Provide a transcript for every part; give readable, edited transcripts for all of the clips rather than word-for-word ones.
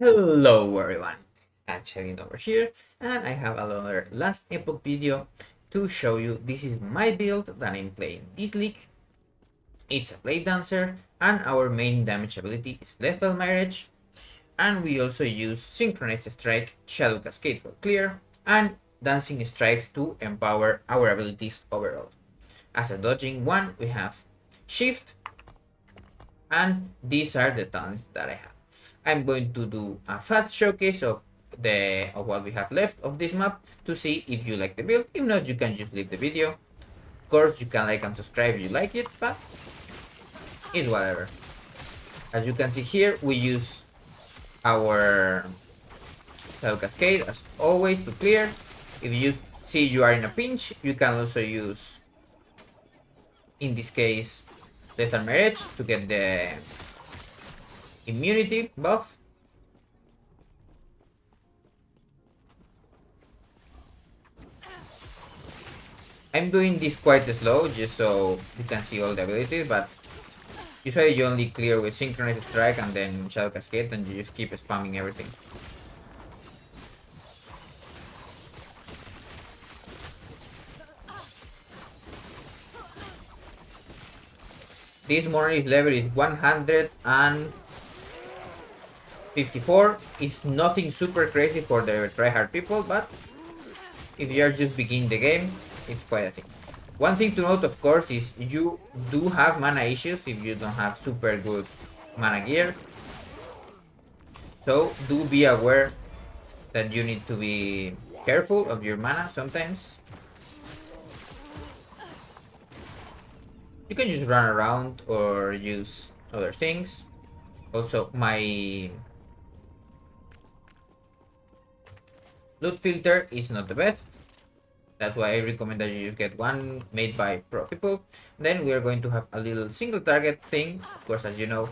Hello everyone, I'm Chariot over here, and I have another last Epoch video to show you. This is my build that I'm playing this league. It's a blade dancer, and our main damage ability is lethal mirage, and we also use synchronized strike, shadow cascade for clear, and dancing strikes to empower our abilities overall. As a dodging one, we have shift, and these are the talents that I have. I'm going to do a fast showcase of what we have left of this map to see if you like the build. If not, you can just leave the video. Of course, you can like and subscribe if you like it, but it's whatever. As you can see here, we use our Shadow Cascade as always to clear. If you see you are in a pinch, you can also use, in this case, Lethal Mirage to get the immunity buff. I'm doing this quite slow just so you can see all the abilities, but usually you only clear with synchronized strike and then Shadow Cascade, and you just keep spamming everything. This morning's level is 154. It's nothing super crazy for the tryhard people, but if you are just beginning the game, it's quite a thing. One thing to note, of course, is you do have mana issues if you don't have super good mana gear. So do be aware that you need to be careful of your mana sometimes. You can just run around or use other things. Also, my loot filter is not the best. That's why I recommend that you just get one made by pro people. Then we are going to have a little single target thing. Of course, as you know,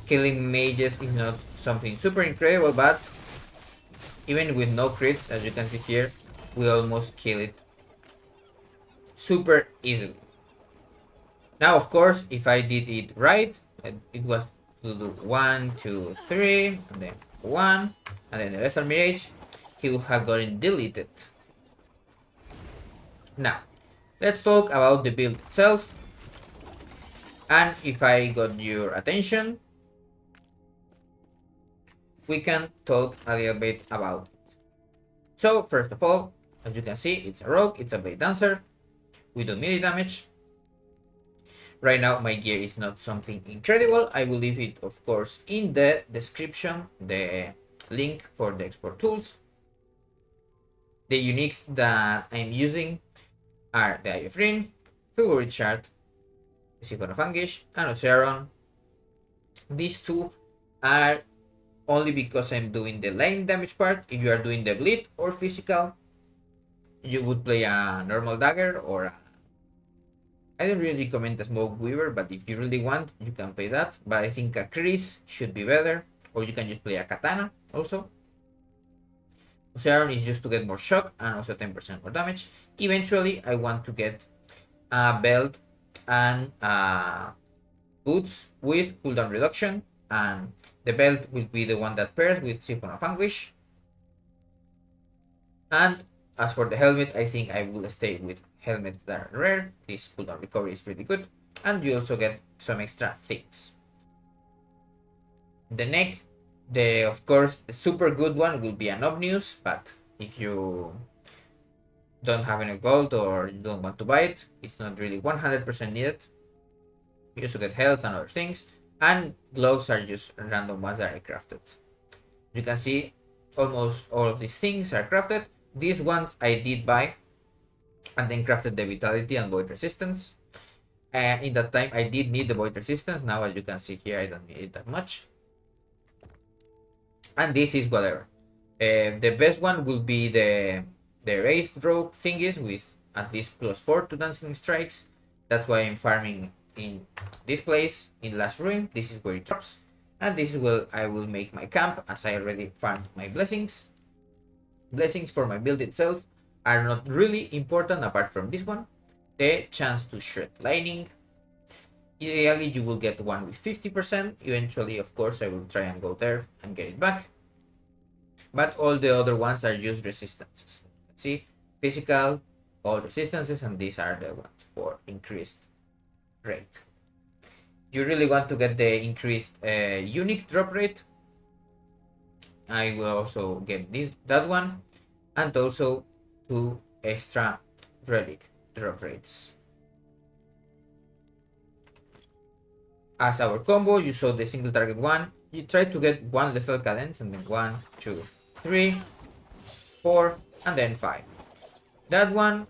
killing mages is not something super incredible, but even with no crits, as you can see here, we almost kill it super easily. Now, of course, if I did it right, it was to do 1, 2, 3, and then 1, and then the Lethal Mirage, he would have gotten deleted. Now, let's talk about the build itself. And if I got your attention, we can talk a little bit about it. So, first of all, as you can see, it's a rogue, it's a blade dancer. We do melee damage. Right now, my gear is not something incredible. I will leave it, of course, in the description, the link for the export tools. The uniques that I'm using are the Eye of Rin, Favorite Shard, the Siphon of Anguish, and Ocearon. These two are only because I'm doing the line damage part. If you are doing the bleed or physical, you would play a normal dagger or I don't really recommend a smoke weaver, but if you really want, you can play that. But I think a Chris should be better, or you can just play a katana also. Ocearon is just to get more shock and also 10% more damage. Eventually, I want to get a belt and boots with cooldown reduction, and the belt will be the one that pairs with Siphon of Anguish. And as for the helmet, I think I will stay with helmets that are rare. This cooldown recovery is really good, and you also get some extra things. The neck, of course, the super good one will be an Omnis, but if you don't have any gold or you don't want to buy it, it's not really 100% needed. You also get health and other things, and gloves are just random ones that are crafted. You can see almost all of these things are crafted. These ones I did buy and then crafted the vitality and void resistance. And in that time I did need the void resistance. Now, as you can see here, I don't need it that much. And this is whatever. The best one will be the raised rogue thingies with at least +4 to dancing strikes. That's why I'm farming in this place in Last Ruin. This is where it drops, and this is where I will make my camp, as I already farmed my blessings. Blessings for my build itself are not really important apart from this one. The chance to shred lightning. Ideally, you will get one with 50%. Eventually, of course, I will try and go there and get it back. but all the other ones are just resistances. See, physical, all resistances, and these are the ones for increased rate. You really want to get the increased unique drop rate. I will also get that one, and also 2 extra relic drop rates. As our combo, you saw the single target one. You try to get 1 lethal cadence, and then 1, 2, 3, 4, and then 5. That one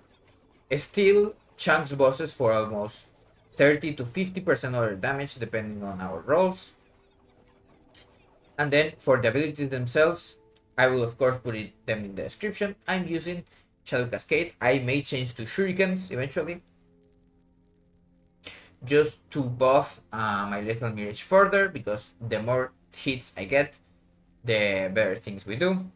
still chunks bosses for almost 30 to 50% other damage depending on our rolls. And then for the abilities themselves, I will of course put them in the description. I'm using Shadow Cascade. I may change to Shurikens eventually, just to buff my lethal mirage further, because the more hits I get, the better things we do.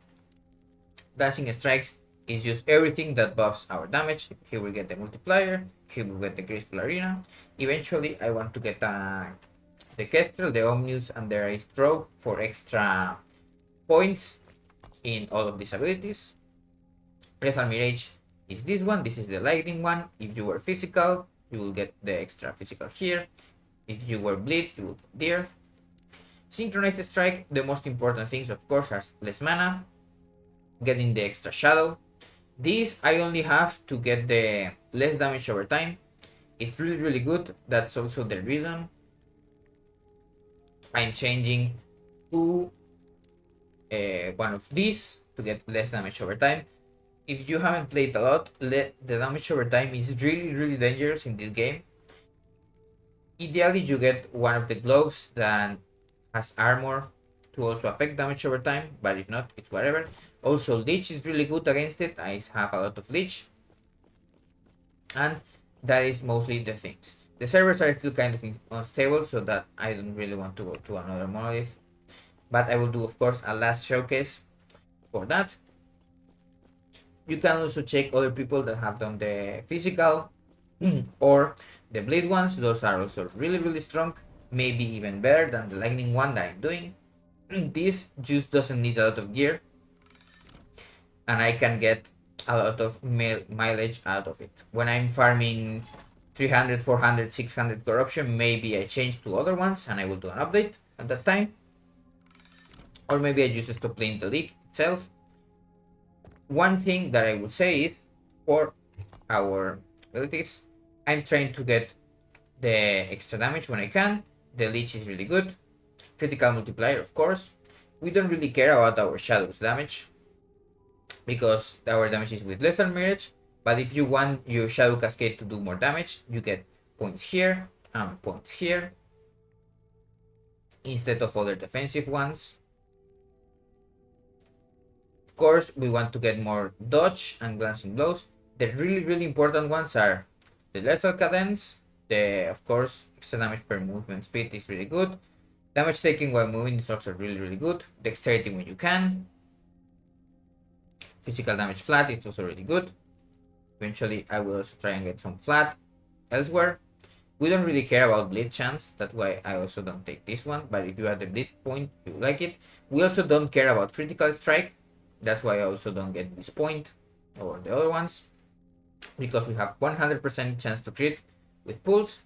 Dancing Strikes is just everything that buffs our damage. Here we get the multiplier, here we get the Graceful Arena. Eventually I want to get the Kestrel, the Omnis, and the Raised Rogue for extra points in all of these abilities. Lethal Mirage is this one. This is the lightning one. If you were physical, you will get the extra physical here. If you were bleed, you will get there. Synchronized Strike, the most important things of course are less mana, getting the extra shadow. This I only have to get the less damage over time. It's really good. That's also the reason I'm changing to one of these to get less damage over time. If you haven't played a lot, the damage over time is really dangerous in this game. Ideally you get one of the gloves that has armor to also affect damage over time, but if not, it's whatever. Also leech is really good against it. I have a lot of leech, and that is mostly the things. The servers are still kind of unstable, so that I don't really want to go to another monolith, but I will do of course a last showcase for that. You can also check other people that have done the physical or the bleed ones. Those are also really strong, maybe even better than the lightning one that I'm doing. This just doesn't need a lot of gear, and I can get a lot of mileage out of it. When I'm farming 300, 400, 600 corruption, maybe I change to other ones and I will do an update at that time. Or maybe I just stop playing the league itself. One thing that I would say is, for our abilities, I'm trying to get the extra damage when I can. The leech is really good. Critical multiplier, of course. We don't really care about our shadows damage, because our damage is with Lethal Mirage. But if you want your Shadow Cascade to do more damage, you get points here and points here instead of other defensive ones. Of course, we want to get more dodge and glancing blows. The really important ones are the Lethal Cadence. The, of course, extra damage per movement speed is really good. Damage taken while moving is also really good. Dexterity when you can. Physical damage flat is also really good. Eventually I will also try and get some flat elsewhere. We don't really care about bleed chance, that's why I also don't take this one, but if you have the bleed point, you like it. We also don't care about critical strike, that's why I also don't get this point or the other ones, because we have 100% chance to crit with pulse.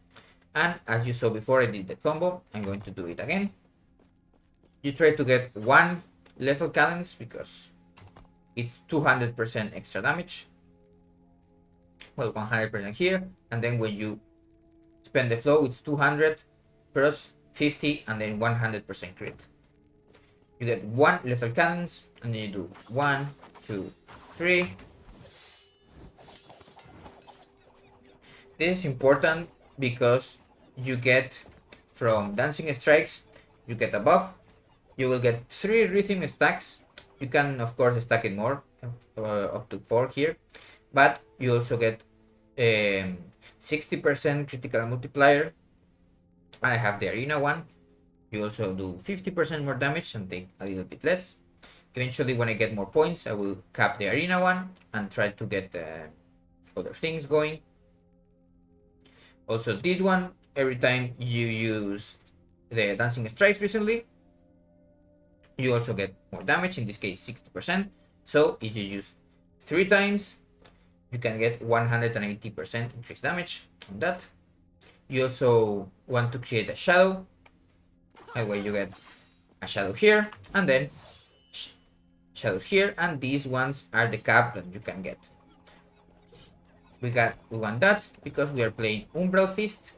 And as you saw before, I did the combo. I'm going to do it again. You try to get 1 lethal cadence because it's 200% extra damage. Well, 100% here, and then when you spend the flow, it's 200 plus 50 and then 100% crit. You get 1 lethal cadence, and then you do 1, 2, 3. This is important because you get from dancing strikes, you get a buff. You will get 3 rhythm stacks. You can of course stack it more, up to 4 here, but you also get 60% critical multiplier, and I have the arena one. You also do 50% more damage and take a little bit less. Eventually, when I get more points, I will cap the arena one and try to get other things going. Also, this one, every time you use the dancing strikes recently, You also get more damage, in this case 60%. So if you use 3 times, you can get 180% increased damage on that. You also want to create a shadow. That way you get a shadow here, and then shadows here, and these ones are the cap that you can get. We want that because we are playing Umbral Fist,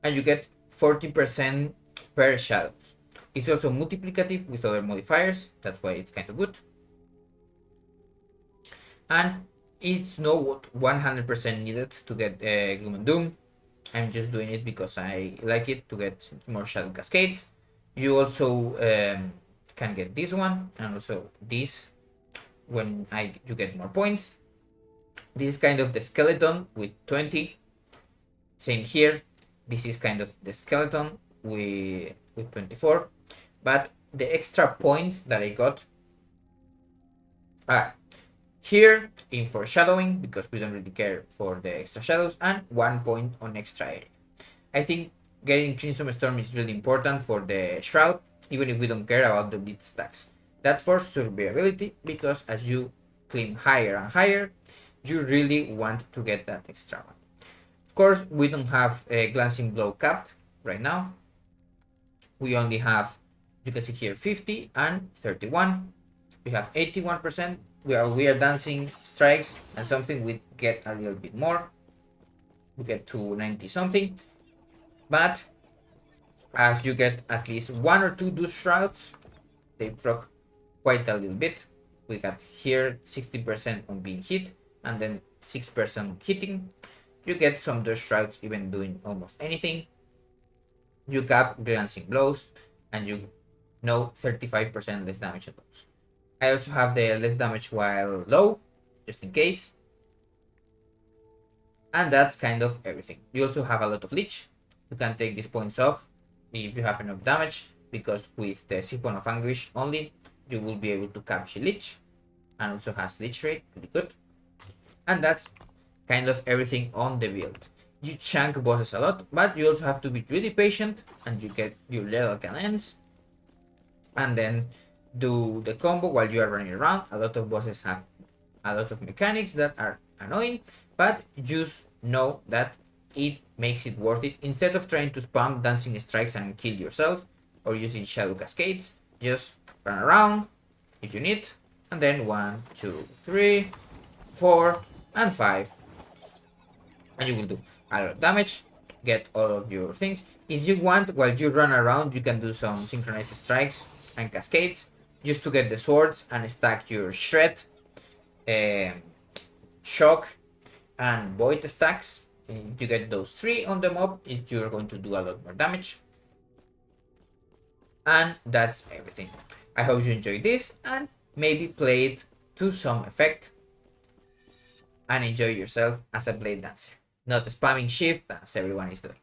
and you get 40% per shadows. It's also multiplicative with other modifiers, that's why it's kind of good. And it's not 100% needed to get Gloom and Doom. I'm just doing it because I like it to get more Shadow Cascades. You also can get this one, and also this when you get more points. This is kind of the skeleton with 20. Same here. This is kind of the skeleton with 24. But the extra points that I got are here in foreshadowing, because we don't really care for the extra shadows, and 1 point on extra area. I think getting Crimson Storm is really important for the Shroud, even if we don't care about the bleed stacks. That's for survivability, because as you climb higher and higher, you really want to get that extra one. Of course, we don't have a glancing blow capped right now. We only have, you can see here, 50 and 31. We have 81%. We are dancing strikes, and something we get a little bit more. We get to 90 something. But as you get at least 1 or 2 Deuce Shrouds, they proc quite a little bit. We got here 60% on being hit, and then 6% hitting. You get some Deuce Shrouds even doing almost anything. You cap glancing blows, and you know 35% less damage on those. I also have the less damage while low, just in case. And that's kind of everything. You also have a lot of leech. You can take these points off if you have enough damage, because with the Siphon of Anguish only, you will be able to capture leech, and also has leech rate, pretty good. And that's kind of everything on the build. You chunk bosses a lot, but you also have to be really patient, and you get your level cannons, and then do the combo while you are running around. A lot of bosses have a lot of mechanics that are annoying, but just know that it makes it worth it. Instead of trying to spam dancing strikes and kill yourself, or using shadow cascades, just run around if you need, and then 1, 2, 3, 4, and 5, and you will do a lot of damage, get all of your things. If you want, while you run around, you can do some synchronized strikes and cascades, just to get the swords and stack your shred, shock, and void stacks. You get those 3 on the mob, you're going to do a lot more damage. And that's everything. I hope you enjoyed this, and maybe play it to some effect, and enjoy yourself as a blade dancer, not spamming shift as everyone is doing.